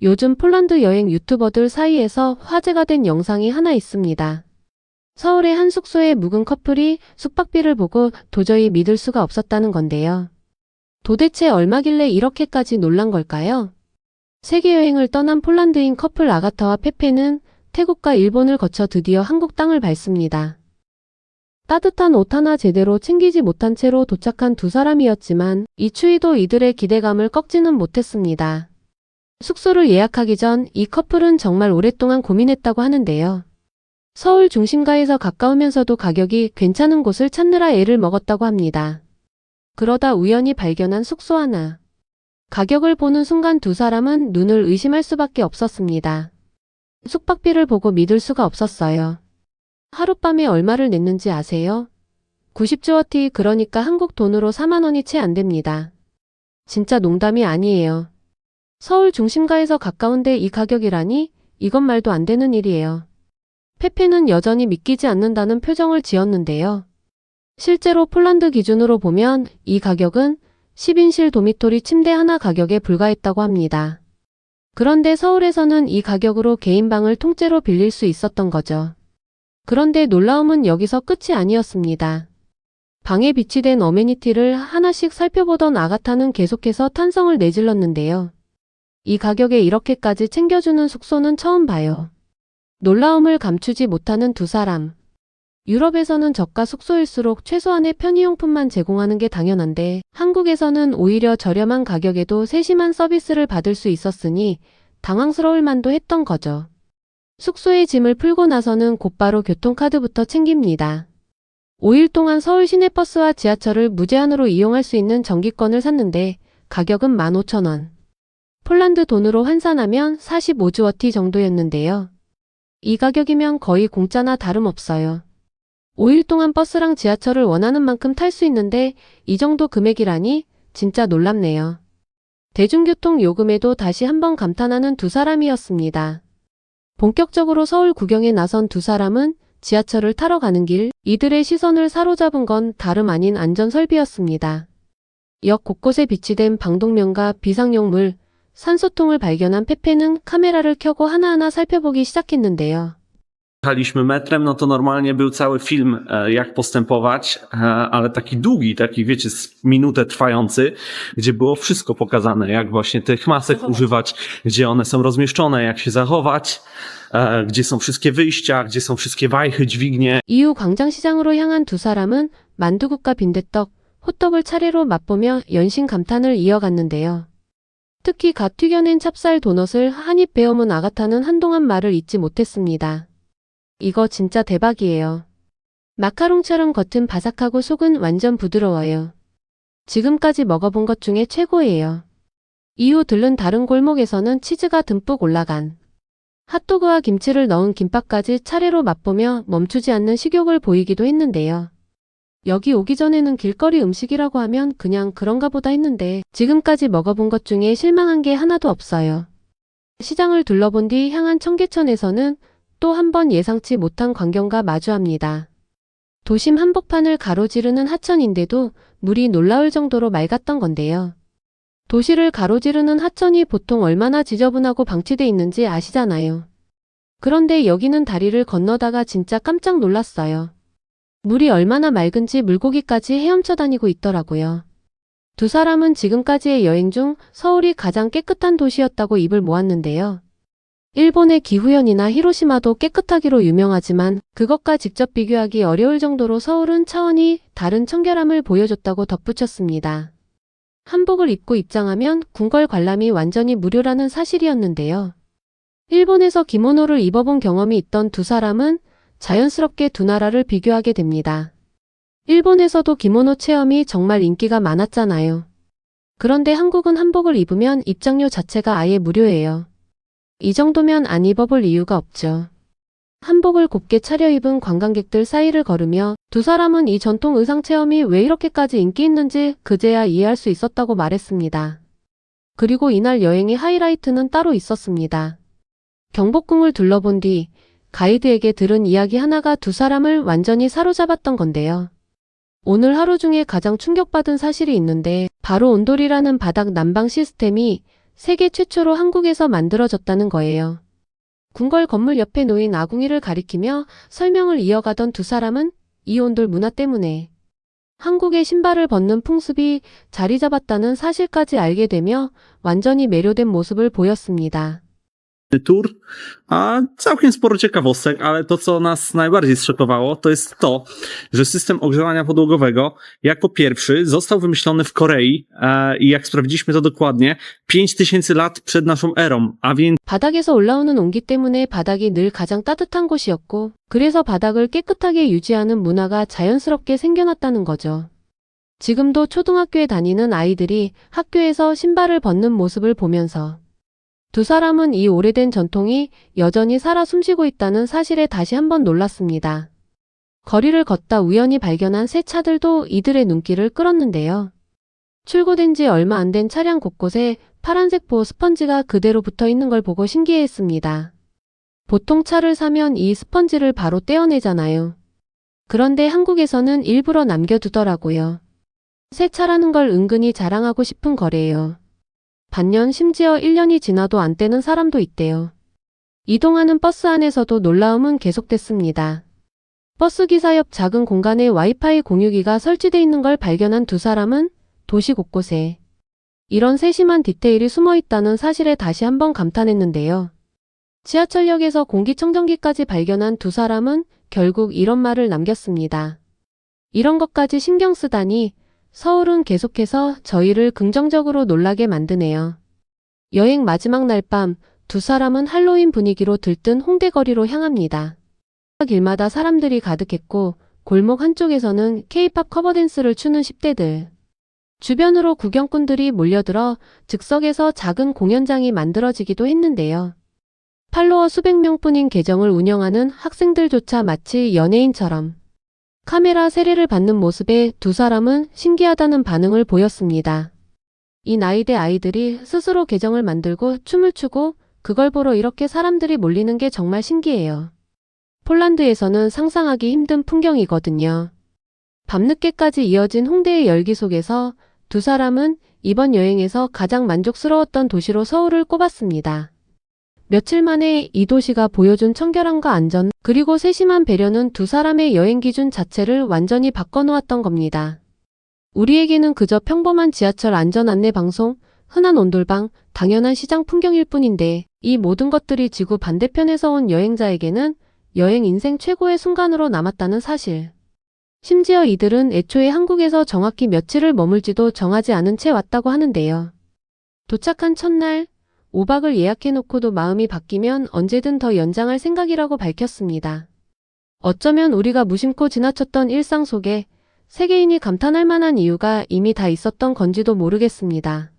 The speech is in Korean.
요즘 폴란드 여행 유튜버들 사이에서 화제가 된 영상이 하나 있습니다. 서울의 한 숙소에 묵은 커플이 숙박비를 보고 도저히 믿을 수가 없었다는 건데요. 도대체 얼마길래 이렇게까지 놀란 걸까요? 세계여행을 떠난 폴란드인 커플 아가타와 페페는 태국과 일본을 거쳐 드디어 한국 땅을 밟습니다. 따뜻한 옷 하나 제대로 챙기지 못한 채로 도착한 두 사람이었지만 이 추위도 이들의 기대감을 꺾지는 못했습니다. 숙소를 예약하기 전 이 커플은 정말 오랫동안 고민했다고 하는데요. 서울 중심가에서 가까우면서도 가격이 괜찮은 곳을 찾느라 애를 먹었다고 합니다. 그러다 우연히 발견한 숙소 하나. 가격을 보는 순간 두 사람은 눈을 의심할 수밖에 없었습니다. 숙박비를 보고 믿을 수가 없었어요. 하룻밤에 얼마를 냈는지 아세요? 90주어치, 그러니까 한국 돈으로 4만 원이 채 안 됩니다. 진짜 농담이 아니에요. 서울 중심가에서 가까운데 이 가격이라니? 이건 말도 안 되는 일이에요. 페페는 여전히 믿기지 않는다는 표정을 지었는데요. 실제로 폴란드 기준으로 보면 이 가격은 10인실 도미토리 침대 하나 가격에 불과했다고 합니다. 그런데 서울에서는 이 가격으로 개인방을 통째로 빌릴 수 있었던 거죠. 그런데 놀라움은 여기서 끝이 아니었습니다. 방에 비치된 어메니티를 하나씩 살펴보던 아가타는 계속해서 탄성을 내질렀는데요. 이 가격에 이렇게까지 챙겨주는 숙소는 처음 봐요. 놀라움을 감추지 못하는 두 사람. 유럽에서는 저가 숙소일수록 최소한의 편의용품만 제공하는 게 당연한데 한국에서는 오히려 저렴한 가격에도 세심한 서비스를 받을 수 있었으니 당황스러울 만도 했던 거죠. 숙소에 짐을 풀고 나서는 곧바로 교통카드부터 챙깁니다. 5일 동안 서울 시내버스와 지하철을 무제한으로 이용할 수 있는 정기권을 샀는데 가격은 15,000원. 폴란드 돈으로 환산하면 45주어치 정도였는데요. 이 가격이면 거의 공짜나 다름없어요. 5일 동안 버스랑 지하철을 원하는 만큼 탈 수 있는데 이 정도 금액이라니 진짜 놀랍네요. 대중교통 요금에도 다시 한번 감탄하는 두 사람이었습니다. 본격적으로 서울 구경에 나선 두 사람은 지하철을 타러 가는 길, 이들의 시선을 사로잡은 건 다름 아닌 안전설비였습니다. 역 곳곳에 비치된 방독면과 비상용물, 산소통을 발견한 페페는 카메라를 켜고 하나하나 살펴보기 시작했는데요. Jechaliśmy metrem, no to normalnie był cały film, jak postępować, ale taki długi, taki wiecie, z minutę trwający, gdzie było wszystko pokazane, jak właśnie tych masek używać, gdzie one są rozmieszczone, jak się zachować, gdzie są wszystkie wyjścia, gdzie są wszystkie wajchy, dźwignie. 이후 광장시장으로 향한 두 사람은 만두국과 빈대떡, 호떡을 차례로 맛보며 연신 감탄을 이어갔는데요. 특히 갓 튀겨낸 찹쌀 도넛을 한 입 베어문 아가타는 한동안 말을 잇지 못했습니다. 이거 진짜 대박이에요. 마카롱처럼 겉은 바삭하고 속은 완전 부드러워요. 지금까지 먹어본 것 중에 최고예요. 이후 들른 다른 골목에서는 치즈가 듬뿍 올라간 핫도그와 김치를 넣은 김밥까지 차례로 맛보며 멈추지 않는 식욕을 보이기도 했는데요. 여기 오기 전에는 길거리 음식이라고 하면 그냥 그런가 보다 했는데 지금까지 먹어본 것 중에 실망한 게 하나도 없어요. 시장을 둘러본 뒤 향한 청계천에서는 또 한 번 예상치 못한 광경과 마주합니다. 도심 한복판을 가로지르는 하천인데도 물이 놀라울 정도로 맑았던 건데요. 도시를 가로지르는 하천이 보통 얼마나 지저분하고 방치돼 있는지 아시잖아요. 그런데 여기는 다리를 건너다가 진짜 깜짝 놀랐어요. 물이 얼마나 맑은지 물고기까지 헤엄쳐 다니고 있더라고요. 두 사람은 지금까지의 여행 중 서울이 가장 깨끗한 도시였다고 입을 모았는데요. 일본의 기후현이나 히로시마도 깨끗하기로 유명하지만 그것과 직접 비교하기 어려울 정도로 서울은 차원이 다른 청결함을 보여줬다고 덧붙였습니다. 한복을 입고 입장하면 궁궐 관람이 완전히 무료라는 사실이었는데요. 일본에서 기모노를 입어본 경험이 있던 두 사람은 자연스럽게 두 나라를 비교하게 됩니다. 일본에서도 기모노 체험이 정말 인기가 많았잖아요. 그런데 한국은 한복을 입으면 입장료 자체가 아예 무료예요. 이 정도면 안 입어볼 이유가 없죠. 한복을 곱게 차려입은 관광객들 사이를 걸으며 두 사람은 이 전통 의상 체험이 왜 이렇게까지 인기 있는지 그제야 이해할 수 있었다고 말했습니다. 그리고 이날 여행의 하이라이트는 따로 있었습니다. 경복궁을 둘러본 뒤 가이드에게 들은 이야기 하나가 두 사람을 완전히 사로잡았던 건데요. 오늘 하루 중에 가장 충격받은 사실이 있는데 바로 온돌이라는 바닥 난방 시스템이 세계 최초로 한국에서 만들어졌다는 거예요. 궁궐 건물 옆에 놓인 아궁이를 가리키며 설명을 이어가던 두 사람은 이 온돌 문화 때문에 한국의 신발을 벗는 풍습이 자리 잡았다는 사실까지 알게 되며 완전히 매료된 모습을 보였습니다. Tour, a całkiem sporo ciekawostek, ale to, co nas najbardziej zszokowało, to jest to, że system ogrzewania podłogowego jako pierwszy został wymyślony w Korei i jak sprawdziliśmy to dokładnie, 5000 lat przed naszą erą, a więc 바닥에서 올라오는 온기 때문에 바닥이 늘 가장 따뜻한 곳이었고, 그래서 바닥을 깨끗하게 유지하는 문화가 자연스럽게 생겨났다는 거죠. 지금도 초등학교에 다니는 아이들이 학교에서 신발을 벗는 모습을 보면서 두 사람은 이 오래된 전통이 여전히 살아 숨쉬고 있다는 사실에 다시 한번 놀랐습니다. 거리를 걷다 우연히 발견한 새 차들도 이들의 눈길을 끌었는데요. 출고된 지 얼마 안 된 차량 곳곳에 파란색 보호 스펀지가 그대로 붙어 있는 걸 보고 신기해했습니다. 보통 차를 사면 이 스펀지를 바로 떼어내잖아요. 그런데 한국에서는 일부러 남겨두더라고요. 새 차라는 걸 은근히 자랑하고 싶은 거래요. 반년 심지어 1년이 지나도 안 떼는 사람도 있대요. 이동하는 버스 안에서도 놀라움은 계속됐습니다. 버스 기사 옆 작은 공간에 와이파이 공유기가 설치되어 있는 걸 발견한 두 사람은 도시 곳곳에 이런 세심한 디테일이 숨어 있다는 사실에 다시 한번 감탄했는데요. 지하철역에서 공기청정기까지 발견한 두 사람은 결국 이런 말을 남겼습니다. 이런 것까지 신경 쓰다니 서울은 계속해서 저희를 긍정적으로 놀라게 만드네요. 여행 마지막 날 밤 두 사람은 할로윈 분위기로 들뜬 홍대 거리로 향합니다. 길마다 사람들이 가득했고 골목 한쪽에서는 K-팝 커버댄스를 추는 10대들. 주변으로 구경꾼들이 몰려들어 즉석에서 작은 공연장이 만들어지기도 했는데요. 팔로워 수백 명뿐인 계정을 운영하는 학생들조차 마치 연예인처럼 카메라 세례를 받는 모습에 두 사람은 신기하다는 반응을 보였습니다. 이 나이대 아이들이 스스로 계정을 만들고 춤을 추고 그걸 보러 이렇게 사람들이 몰리는 게 정말 신기해요. 폴란드에서는 상상하기 힘든 풍경이거든요. 밤늦게까지 이어진 홍대의 열기 속에서 두 사람은 이번 여행에서 가장 만족스러웠던 도시로 서울을 꼽았습니다. 며칠 만에 이 도시가 보여준 청결함과 안전, 그리고 세심한 배려는 두 사람의 여행 기준 자체를 완전히 바꿔놓았던 겁니다. 우리에게는 그저 평범한 지하철 안전 안내 방송, 흔한 온돌방, 당연한 시장 풍경일 뿐인데 이 모든 것들이 지구 반대편에서 온 여행자에게는 여행 인생 최고의 순간으로 남았다는 사실. 심지어 이들은 애초에 한국에서 정확히 며칠을 머물지도 정하지 않은 채 왔다고 하는데요. 도착한 첫날, 5박을 예약해놓고도 마음이 바뀌면 언제든 더 연장할 생각이라고 밝혔습니다. 어쩌면 우리가 무심코 지나쳤던 일상 속에 세계인이 감탄할 만한 이유가 이미 다 있었던 건지도 모르겠습니다.